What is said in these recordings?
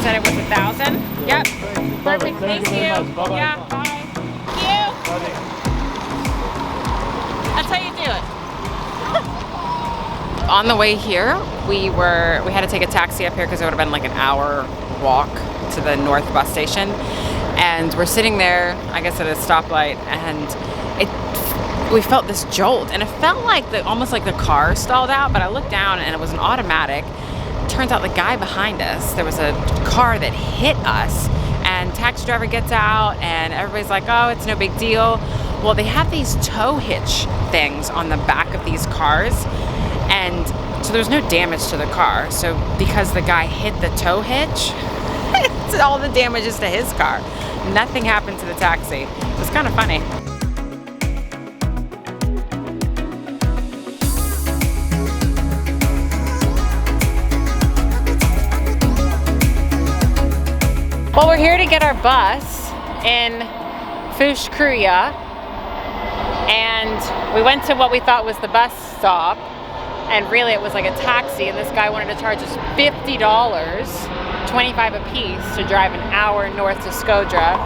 said it was 1,000. Yep. Perfect. Thank you. Yeah. Bye. Thank you. That's how you do it. On the way here, we had to take a taxi up here because it would have been like an hour walk to the north bus station. And we're sitting there, I guess at a stoplight, and we felt this jolt, and it felt like almost like the car stalled out, but I looked down and it was an automatic. Turns out the guy behind us, there was a car that hit us, and taxi driver gets out and everybody's like, oh, it's no big deal. Well, they have these tow hitch things on the back of these cars, and so there's no damage to the car. So because the guy hit the tow hitch, all the damage is to his car. Nothing happened to the taxi. It was kind of funny. Well, we're here to get our bus in Shkodër, and we went to what we thought was the bus stop, and really it was like a taxi, and this guy wanted to charge us $50, $25 a piece, to drive an hour north to Shkodër.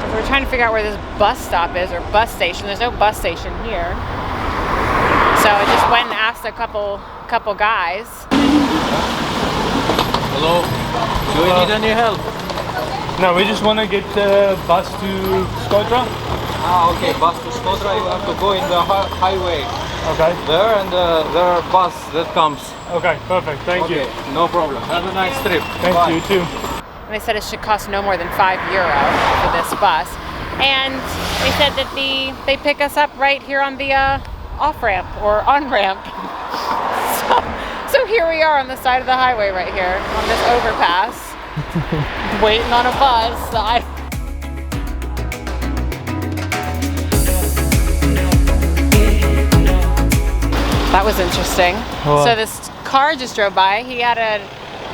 So we're trying to figure out where this bus stop is, or bus station. There's no bus station here. So I just went and asked a couple guys. Hello, do you need any help? No, we just want to get the bus to Shkodër. Ah, okay, bus to Shkodër, you have to go in the highway. Okay. There, and there are bus that comes. Okay, perfect, thank you. No problem. Have a nice trip. Thank Bye. you too. And they said it should cost no more than €5 for this bus. And they said that they pick us up right here on the off-ramp or on-ramp. So here we are on the side of the highway right here on this overpass, waiting on a bus. That was interesting. What? So this car just drove by. He had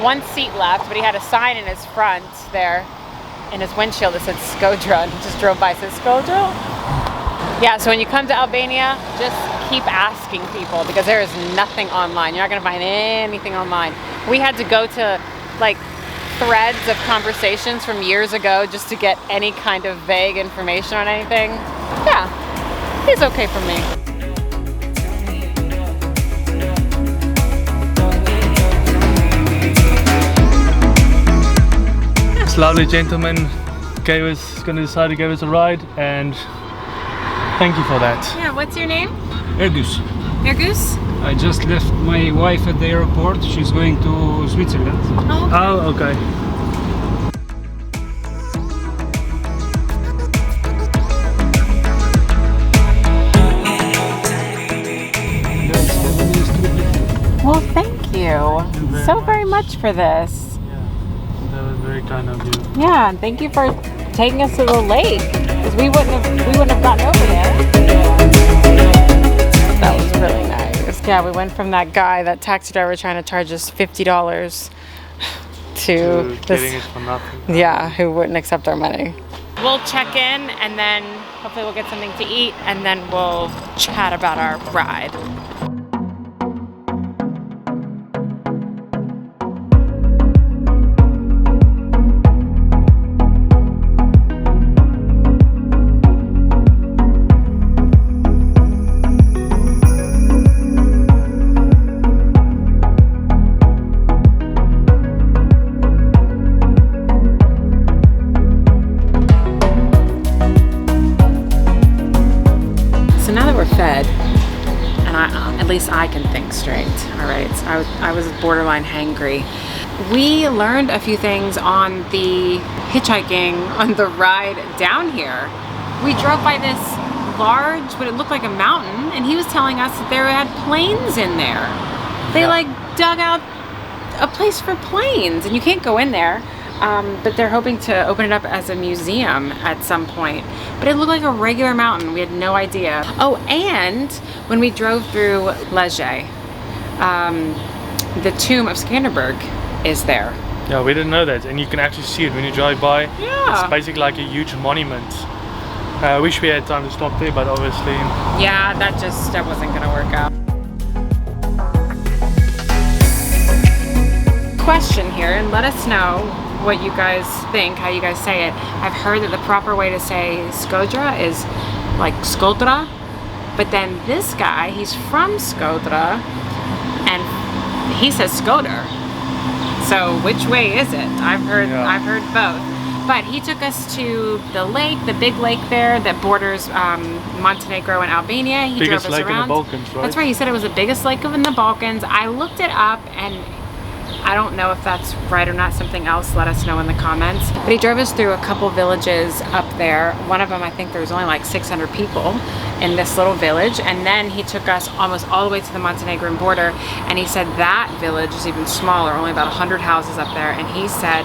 one seat left, but he had a sign in his front there, in his windshield that said Shkodër, and he just drove by. It says Shkodër? Yeah, so when you come to Albania, just keep asking people, because there is nothing online. You're not gonna find anything online. We had to go to like threads of conversations from years ago just to get any kind of vague information on anything. Yeah, he's okay for me. This lovely gentleman gonna decide to give us a ride, and thank you for that. Yeah, what's your name? Ergus. Ergus? I just left my wife at the airport. She's going to Switzerland. Oh, okay. Oh, okay. Well, thank you so very much for this. Yeah, that was very kind of you. Yeah, and thank you for taking us to the lake, because we wouldn't have gotten over there. That was really nice. Yeah, we went from that guy, that taxi driver trying to charge us $50 to getting it for nothing. Yeah, who wouldn't accept our money. We'll check in, and then hopefully we'll get something to eat, and then we'll chat about our ride. Fed, and at least I can think straight. All right, I was borderline hangry. We learned a few things on the hitchhiking on the ride down here. We drove by this large, what it looked like a mountain, and he was telling us that there had planes in there. They like dug out a place for planes, and you can't go in there. But they're hoping to open it up as a museum at some point. But it looked like a regular mountain. We had no idea. Oh, and when we drove through Lege, the tomb of Shkodër is there. Yeah, we didn't know that, and you can actually see it when you drive by. Yeah. It's basically like a huge monument. I wish we had time to stop there, but obviously... Yeah, that wasn't gonna work out. question here and let us know what you guys think, how you guys say it. I've heard that the proper way to say Shkodër is like Shkodra, but then this guy, he's from Shkodër and he says Shkodër. So which way is it? I've heard both. But he took us to the lake, the big lake there that borders Montenegro and Albania. He Biggest drove us lake around. in the Balkans, right? That's right. He said it was the biggest lake in the Balkans. I looked it up, and I don't know if that's right or not. Something else, let us know in the comments. But he drove us through a couple villages up there. One of them, I think there was only like 600 people in this little village. And then he took us almost all the way to the Montenegrin border. And he said that village is even smaller, only about 100 houses up there. And he said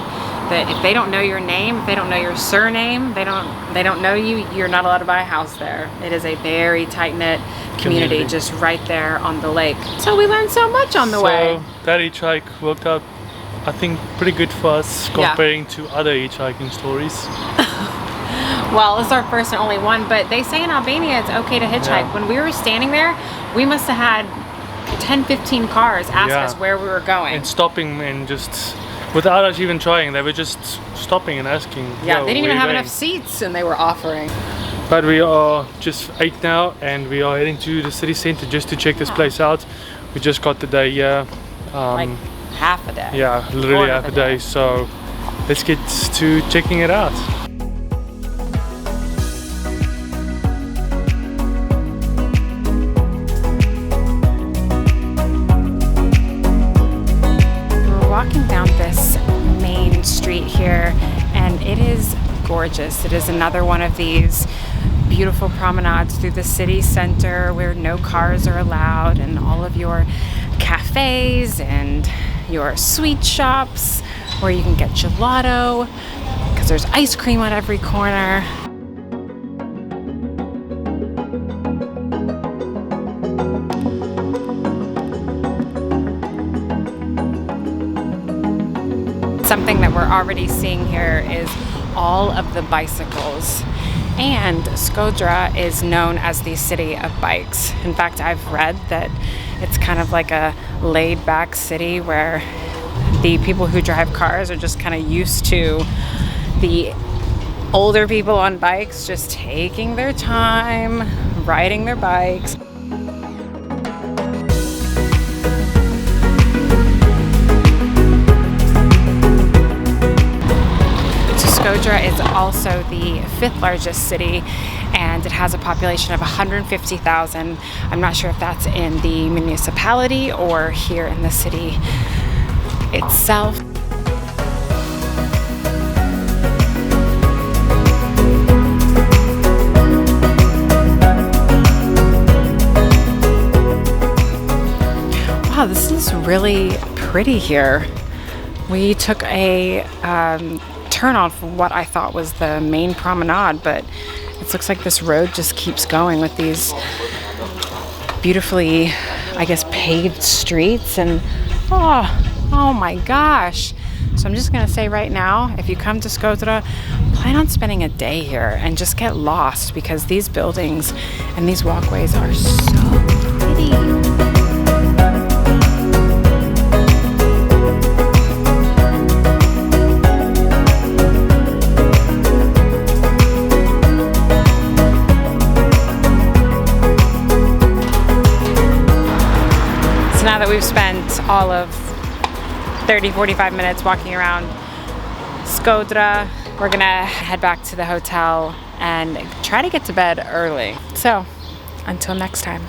that if they don't know your name, if they don't know your surname, they don't know you, you're not allowed to buy a house there. It is a very tight-knit community just right there on the lake. So we learned so much on the way. So that hitchhike worked out, I think, pretty good for us comparing to other hitchhiking stories. Well, it's our first and only one, but they say in Albania it's okay to hitchhike. Yeah. When we were standing there, we must have had 10, 15 cars ask us where we were going. And stopping and just, without us even trying, they were just stopping and asking. Yeah, they didn't even have enough seats and they were offering. But we are just 8 now and we are heading to the city center just to check this place out. We just got the day here. Like half a day. Yeah, literally half a day. So let's get to checking it out. We're walking down this main street here and it is gorgeous. It is another one of these beautiful promenades through the city center where no cars are allowed, and all of your cafes and your sweet shops where you can get gelato because there's ice cream on every corner. Something that we're already seeing here is all of the bicycles. And Shkodër is known as the city of bikes. In fact, I've read that it's kind of like a laid-back city where the people who drive cars are just kind of used to the older people on bikes just taking their time, riding their bikes. Shkodër is also the 5th largest city and it has a population of 150,000. I'm not sure if that's in the municipality or here in the city itself. Wow, this is really pretty here. We took a turn off what I thought was the main promenade, but it looks like this road just keeps going with these beautifully, I guess, paved streets. And oh my gosh. So I'm just gonna say right now, if you come to Shkodër, plan on spending a day here and just get lost because these buildings and these walkways are so pretty. Now that we've spent all of 30-45 minutes walking around Shkodër, we're gonna head back to the hotel and try to get to bed early. So, until next time.